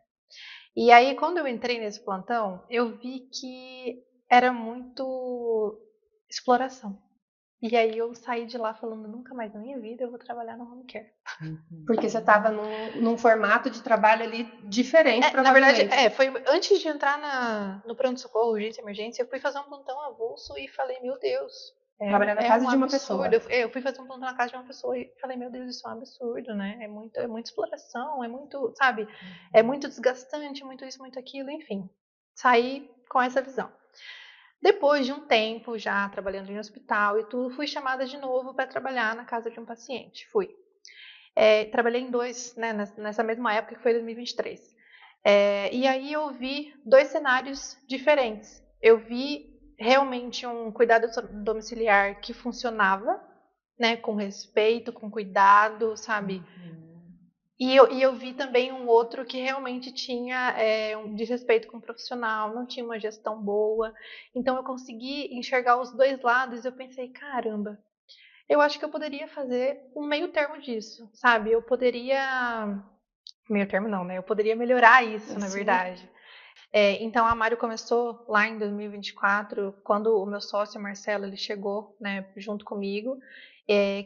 E aí, quando eu entrei nesse plantão, eu vi que era muito exploração. E aí eu saí de lá falando, nunca mais na minha vida eu vou trabalhar no home care. Porque você estava num formato de trabalho ali diferente, na verdade, foi antes de entrar no pronto-socorro, urgência, emergência, eu fui fazer um plantão avulso e falei, meu Deus. Trabalhar na casa de uma pessoa. Eu fui fazer um plantão na casa de uma pessoa e falei, meu Deus, isso é um absurdo, né? É muita exploração, é muito, sabe? É muito desgastante, muito isso, muito aquilo, enfim. Saí com essa visão. Depois de um tempo já trabalhando em hospital e tudo, fui chamada de novo para trabalhar na casa de um paciente. Fui. Trabalhei em 2, né, nessa mesma época que foi 2023. E aí eu vi 2 cenários diferentes. Eu vi realmente um cuidado domiciliar que funcionava, né, com respeito, com cuidado, sabe? E eu vi também um outro que realmente tinha um desrespeito com o profissional, não tinha uma gestão boa. Então eu consegui enxergar os 2 lados e eu pensei, caramba, eu acho que eu poderia fazer um meio termo disso, sabe? Eu poderia... Meio termo não, né? Eu poderia melhorar isso, na verdade. Então a Mário começou lá em 2024, quando o meu sócio Marcelo ele chegou, né, junto comigo,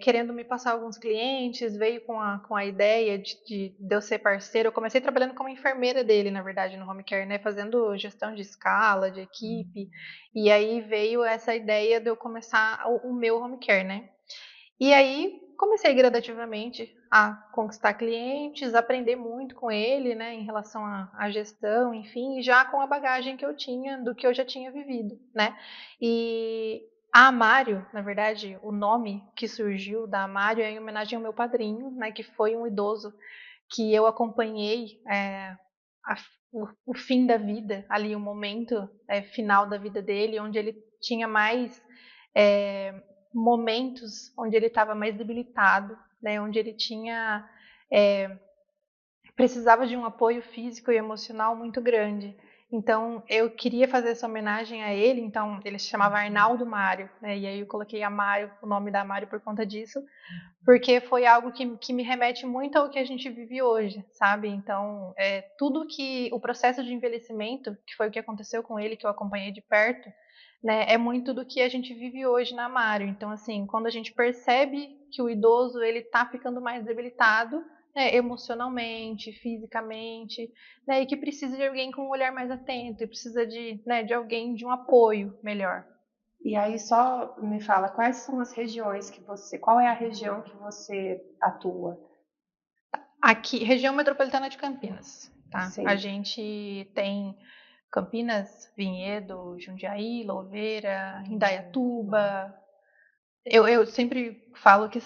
querendo me passar alguns clientes, veio com a ideia de eu ser parceira. Eu comecei trabalhando como enfermeira dele, na verdade, no home care, né, fazendo gestão de escala, de equipe, e aí veio essa ideia de eu começar o meu home care, né. E aí comecei gradativamente a conquistar clientes, aprender muito com ele, né, em relação à gestão, enfim, já com a bagagem que eu tinha do que eu já tinha vivido, né. E a Amário, na verdade, o nome que surgiu da Amário é em homenagem ao meu padrinho, né, que foi um idoso que eu acompanhei o fim da vida, ali o momento final da vida dele, onde ele tinha mais momentos onde ele estava mais debilitado, né, onde ele precisava de um apoio físico e emocional muito grande. Então, eu queria fazer essa homenagem a ele, então ele se chamava Arnaldo Mário, né? E aí eu coloquei a Mário, o nome da Mário por conta disso, porque foi algo que me remete muito ao que a gente vive hoje, sabe? Então, tudo que o processo de envelhecimento, que foi o que aconteceu com ele, que eu acompanhei de perto, né, é muito do que a gente vive hoje na Mário. Então, assim, quando a gente percebe que o idoso ele está ficando mais debilitado, né, emocionalmente, fisicamente, né, e que precisa de alguém com um olhar mais atento, e precisa de alguém de um apoio melhor. E aí só me fala quais são as regiões qual é a região que você atua? Aqui, região metropolitana de Campinas, tá? Sim. A gente tem Campinas, Vinhedo, Jundiaí, Louveira, Indaiatuba. Eu sempre falo que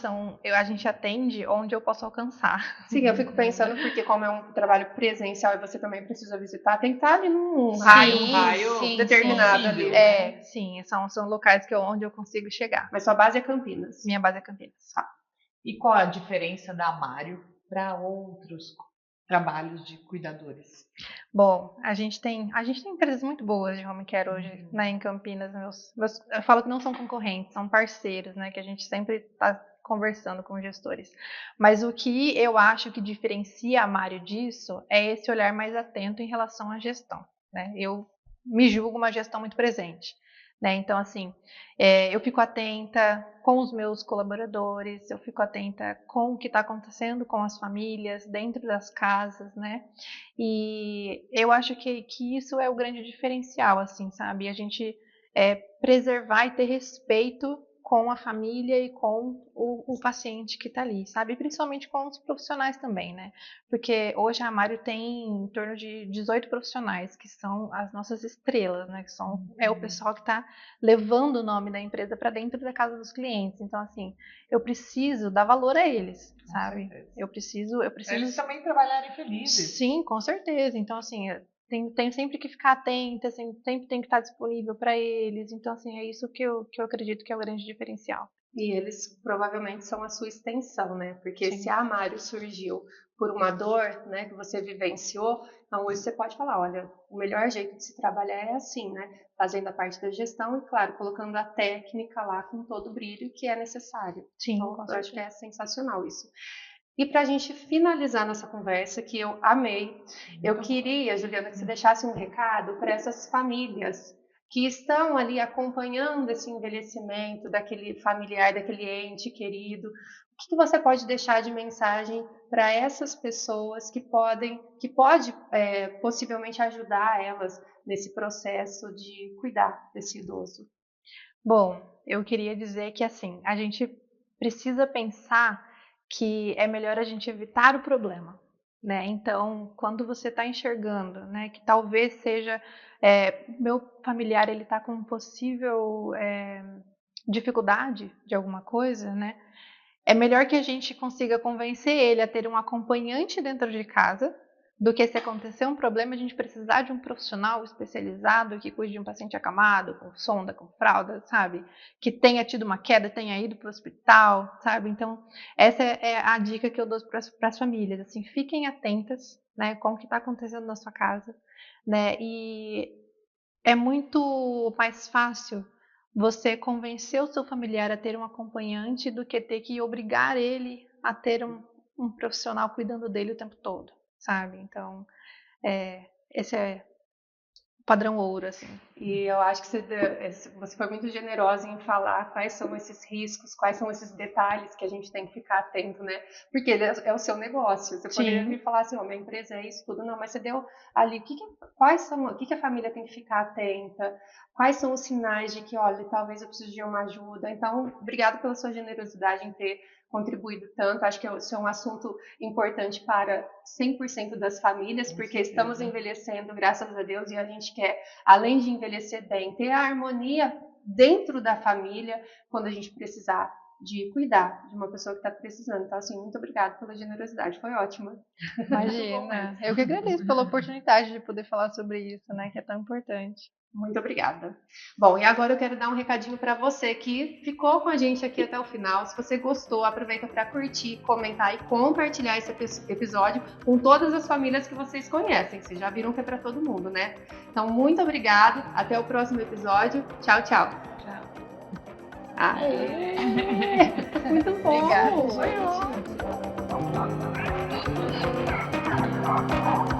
a gente atende onde eu posso alcançar. Sim, eu fico pensando porque como é um trabalho presencial e você também precisa visitar, tem que estar ali num Sim, raio determinado sim. ali. Sim, são locais onde eu consigo chegar. Mas sua base é Campinas. Minha base é Campinas. E qual a diferença da Mário para outros trabalhos de cuidadores? Bom, a gente tem empresas muito boas de home care hoje, né, em Campinas. Eu falo que não são concorrentes, são parceiros, né, que a gente sempre está conversando com os gestores. Mas o que eu acho que diferencia a Mário disso é esse olhar mais atento em relação à gestão, né? Eu me julgo uma gestão muito presente. Né? Então, assim, eu fico atenta com os meus colaboradores, eu fico atenta com o que está acontecendo com as famílias, dentro das casas, né? E eu acho que isso é o grande diferencial, assim, sabe? A gente preservar e ter respeito com a família e com o paciente que está ali, sabe? E principalmente com os profissionais também, né? Porque hoje a Mário tem em torno de 18 profissionais, que são as nossas estrelas, né? É o pessoal que está levando o nome da empresa para dentro da casa dos clientes. Então, assim, eu preciso dar valor a eles, sabe? Eu preciso. Eles também trabalharem felizes. Sim, com certeza. Então, assim, tenho sempre que ficar atenta, sempre tem que estar disponível para eles. Então, assim, é isso que eu acredito que é o grande diferencial. E eles provavelmente são a sua extensão, né? Porque Sim. se a Mário surgiu por uma dor, né, que você vivenciou, então hoje você pode falar, olha, o melhor jeito de se trabalhar é assim, né? Fazendo a parte da gestão e, claro, colocando a técnica lá com todo o brilho que é necessário. Sim, então, eu acho que é sensacional isso. E para a gente finalizar nossa conversa, que eu amei, eu queria, Juliana, que você deixasse um recado para essas famílias que estão ali acompanhando esse envelhecimento daquele familiar, daquele ente querido. O que você pode deixar de mensagem para essas pessoas que pode possivelmente ajudar elas nesse processo de cuidar desse idoso? Bom, eu queria dizer que, assim, a gente precisa pensar que é melhor a gente evitar o problema, né? Então, quando você está enxergando, né, que talvez seja meu familiar, ele está com possível dificuldade de alguma coisa, né? É melhor que a gente consiga convencer ele a ter um acompanhante dentro de casa, do que se acontecer um problema a gente precisar de um profissional especializado que cuide de um paciente acamado, com sonda, com fralda, sabe? Que tenha tido uma queda, tenha ido para o hospital, sabe? Então, essa é a dica que eu dou para as famílias, assim, fiquem atentas, né, com o que está acontecendo na sua casa, né? E é muito mais fácil você convencer o seu familiar a ter um acompanhante do que ter que obrigar ele a ter um profissional cuidando dele o tempo todo, sabe? Então, esse é o padrão ouro, assim. E eu acho que você foi muito generosa em falar quais são esses riscos, quais são esses detalhes que a gente tem que ficar atento, né? Porque é o seu negócio. Você poderia me falar assim, minha empresa é isso tudo, não, mas você deu ali, o que a família tem que ficar atenta, quais são os sinais de que, olha, talvez eu precise de uma ajuda. Então, obrigado pela sua generosidade em ter contribuído tanto. Acho que isso é um assunto importante para 100% das famílias, porque estamos envelhecendo, graças a Deus, e a gente quer, além de envelhecer bem, ter a harmonia dentro da família quando a gente precisar de cuidar de uma pessoa que está precisando. Então, assim, muito obrigada pela generosidade, foi ótima. Imagina. Eu que agradeço pela oportunidade de poder falar sobre isso, né, que é tão importante. Muito obrigada. Bom, e agora eu quero dar um recadinho para você que ficou com a gente aqui até o final. Se você gostou, aproveita para curtir, comentar e compartilhar esse episódio com todas as famílias que vocês conhecem. Vocês já viram que é para todo mundo, né? Então, muito obrigada. Até o próximo episódio. Tchau, tchau. Tchau. Muito bom. Obrigada, Foi gente. ótimo.